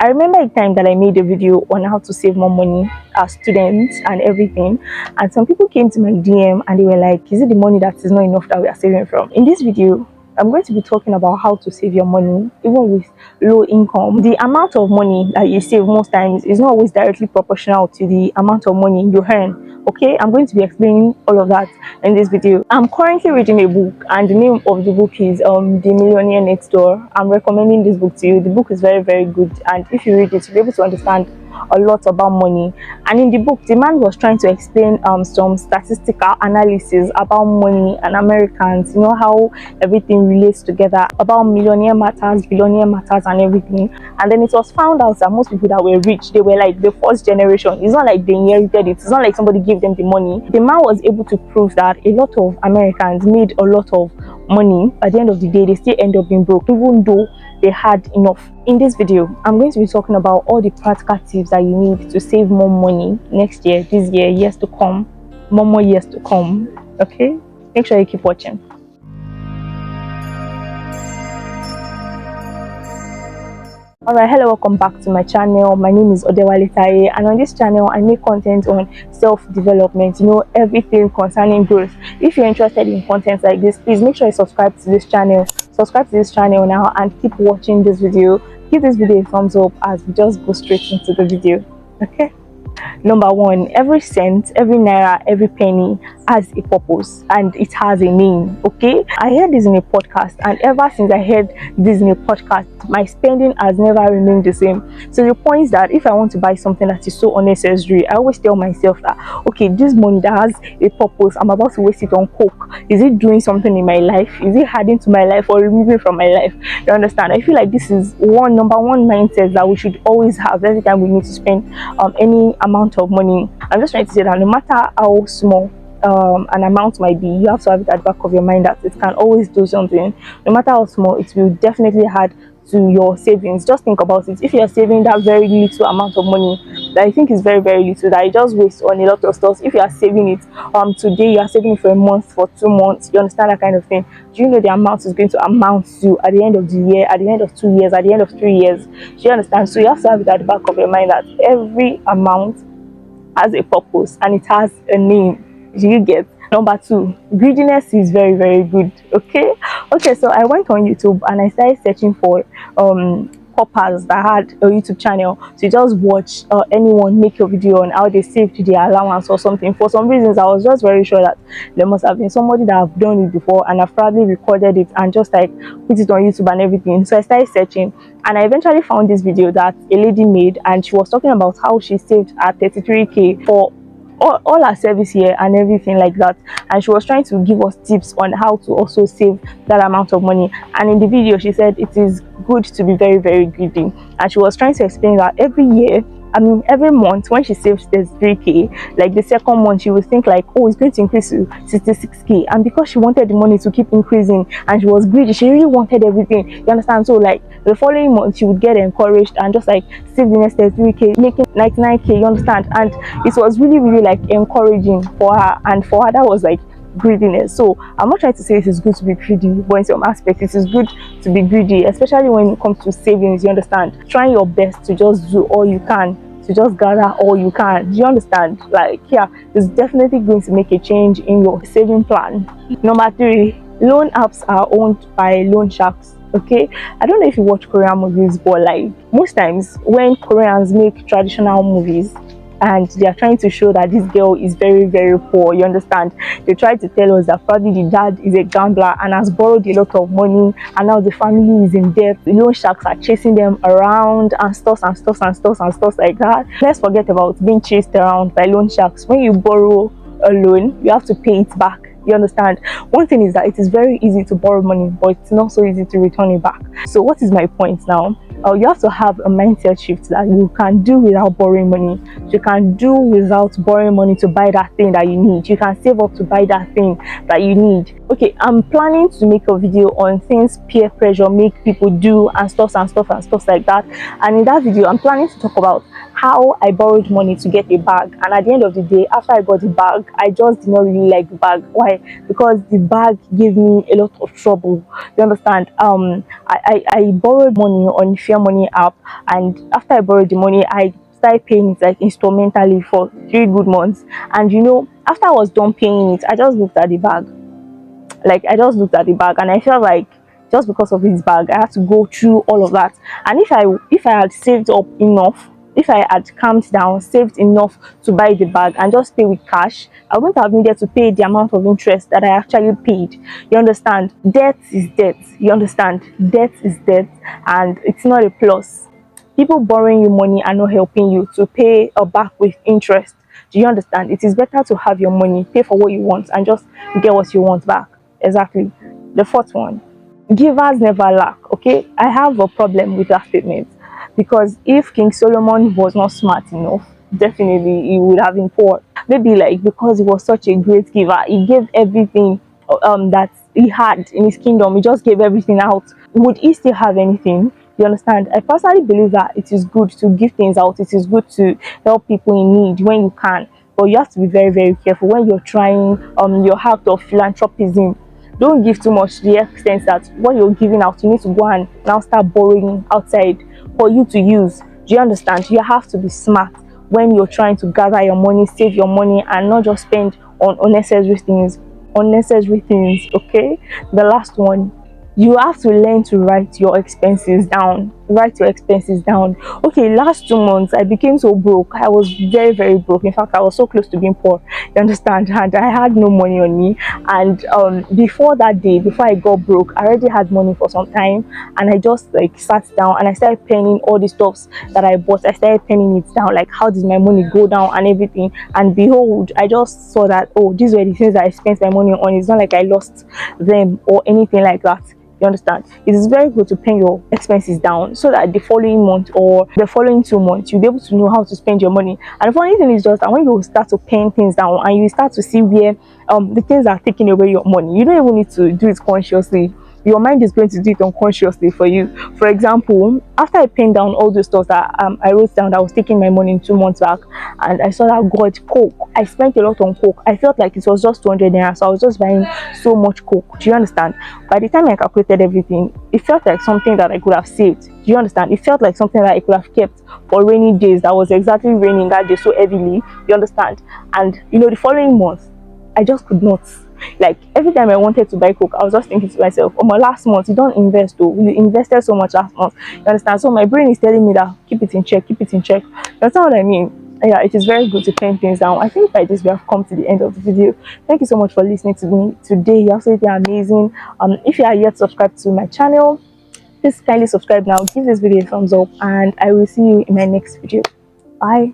I remember a time that I made a video on how to save more money as students and everything, and some people came to my DM and they were like, is it the money that is not enough that we are saving from? In this video, I'm going to be talking about how to save your money even with low income. The amount of money that you save most times is not always directly proportional to the amount of money you earn. Okay, I'm going to be explaining all of that in this video. I'm currently reading a book, and the name of the book is The Millionaire Next Door. I'm recommending this book to you. The book is very, very good, and if you read it, you'll be able to understand a lot about money. And in the book, the man was trying to explain some statistical analysis about money and Americans, you know, how everything relates together, about millionaire matters, billionaire matters, and everything. And then it was found out that most people that were rich, they were like the first generation. It's not like they inherited it, it's not like somebody gave them the money. The man was able to prove that a lot of Americans made a lot of money. At the end of the day, they still end up being broke, even though they had enough. In this video, I'm going to be talking about all the practical tips that you need to save more money next year, this year, years to come, more years to come. Okay, make sure you keep watching. Alright, hello, welcome back to my channel. My name is Odewale Taye, and on this channel I make content on self-development, you know, everything concerning growth. If you're interested in content like this, please make sure you subscribe to this channel now and keep watching this video. Give this video a thumbs up as we just go straight into the video. Okay, number one, every cent, every naira, every penny has a purpose and it has a name. Okay, I heard this in a podcast, and ever since I heard this in a podcast, my spending has never remained the same. So the point is that if I want to buy something that is so unnecessary, I always tell myself that, okay, this money that has a purpose, I'm about to waste it on coke. Is it doing something in my life? Is it adding to my life or removing from my life? You understand? I feel like this is number one mindset that we should always have every time we need to spend any amount of money. I'm just trying to say that no matter how small an amount might be, you have to have it at the back of your mind that it can always do something. No matter how small, it will definitely add to your savings. Just think about it. If you're saving that very little amount of money that I think is very, very little, that you just waste on a lot of stuff, if you are saving it today, you are saving it for a month, for 2 months, you understand that kind of thing. Do you know the amount is going to amount to at the end of the year, at the end of 2 years, at the end of 3 years? Do you understand? So you have to have it at the back of your mind that every amount has a purpose and it has a name. Do you get? Number two, greediness is very, very good. Okay, so I went on YouTube and I started searching for coppers that had a YouTube channel to just watch anyone make a video on how they saved their allowance or something. For some reasons, I was just very sure that there must have been somebody that have done it before and I've probably recorded it and just like put it on YouTube and everything. So I started searching and I eventually found this video that a lady made, and she was talking about how she saved her 33k for all our service here and everything like that, and she was trying to give us tips on how to also save that amount of money. And in the video she said it is good to be very, very greedy, and she was trying to explain that every month when she saves this 3k, like the second month she would think like, oh, it's going to increase to 66k, and because she wanted the money to keep increasing and she was greedy, she really wanted everything, you understand? So like the following month she would get encouraged and just like save the next 3k, making 99k, you understand? And it was really, really like encouraging for her, and for her that was like greediness. So I'm not trying to say it is good to be greedy, but in some aspects it is good to be greedy, especially when it comes to savings, you understand? Trying your best to just do all you can, to just gather all you can. Do you understand? Like, yeah, it's definitely going to make a change in your saving plan. Number three, loan apps are owned by loan sharks. Okay, I don't know if you watch Korean movies, but like most times when Koreans make traditional movies and they are trying to show that this girl is very, very poor, you understand, they try to tell us that probably the dad is a gambler and has borrowed a lot of money, and now the family is in debt. The loan sharks are chasing them around and stuff like that. Let's forget about being chased around by loan sharks. When you borrow a loan, you have to pay it back, you understand? One thing is that it is very easy to borrow money, but it's not so easy to return it back. So what is my point now? You have to have a mindset shift that you can do without borrowing money. You can do without borrowing money to buy that thing that you need. You can save up to buy that thing that you need. Okay, I'm planning to make a video on things peer pressure make people do and stuff like that. And in that video, I'm planning to talk about how I borrowed money to get a bag, and at the end of the day, after I got the bag, I just did not really like the bag. Why? Why? Because the bag gave me a lot of trouble. You understand? I borrowed money on Fair Money app, and after I borrowed the money, I started paying it like instrumentally for 3 good months. And after I was done paying it, I just looked at the bag. Like, I just looked at the bag, and I felt like just because of his bag, I had to go through all of that. And if I had saved up enough, if I had calmed down, saved enough to buy the bag and just pay with cash, I wouldn't have needed to pay the amount of interest that I actually paid. You understand? Debt is debt. You understand? Debt is debt, and it's not a plus. People borrowing you money are not helping you to pay back with interest. Do you understand? It is better to have your money, pay for what you want, and just get what you want back. Exactly. The fourth one, givers never lack. Okay, I have a problem with that statement, because if King Solomon was not smart enough, definitely he would have been poor. Maybe like because he was such a great giver, he gave everything that he had in his kingdom. He just gave everything out. Would he still have anything? You understand? I personally believe that it is good to give things out. It is good to help people in need when you can, but you have to be very, very careful when you're trying your act of philanthropism. Don't give too much to the extent that what you're giving out, you need to go and now start borrowing outside for you to use. Do you understand? You have to be smart when you're trying to gather your money, save your money, and not just spend on unnecessary things. Okay. The last one, you have to learn to write your expenses down. Okay, last 2 months I became so broke. I was very, very broke. In fact, I was so close to being poor. You understand? And I had no money on me. And before that day, before I got broke, I already had money for some time. And I just like sat down and I started penning all the stuffs that I bought. I started penning it down, like how did my money go down and everything. And behold, I just saw that, oh, these were the things that I spent my money on. It's not like I lost them or anything like that. You understand? It is very good to pen your expenses down, so that the following month or the following 2 months you'll be able to know how to spend your money. And the funny thing is just that when you start to pen things down and you start to see where the things are taking away your money, you don't even need to do it consciously. Your mind is going to do it unconsciously for you. For example, after I pinned down all those stuff that I wrote down that I was taking my money 2 months back, and I saw that, God, Coke, I spent a lot on Coke. I felt like it was just 200 naira, so I was just buying so much Coke. Do you understand? By the time I calculated everything, it felt like something that I could have saved. Do you understand? It felt like something that I could have kept for rainy days that was exactly raining that day so heavily. You understand? And the following month, I just could not. Like, every time I wanted to buy Coke, I was just thinking to myself, oh, my last month, you don't invest though. You invested so much last month. You understand? So my brain is telling me that keep it in check. You understand what I mean? Yeah, it is very good to pen things down. I think by this we have come to the end of the video. Thank you so much for listening to me today. You're absolutely amazing. If you are yet subscribed to my channel, please kindly subscribe now. Give this video a thumbs up, and I will see you in my next video. Bye.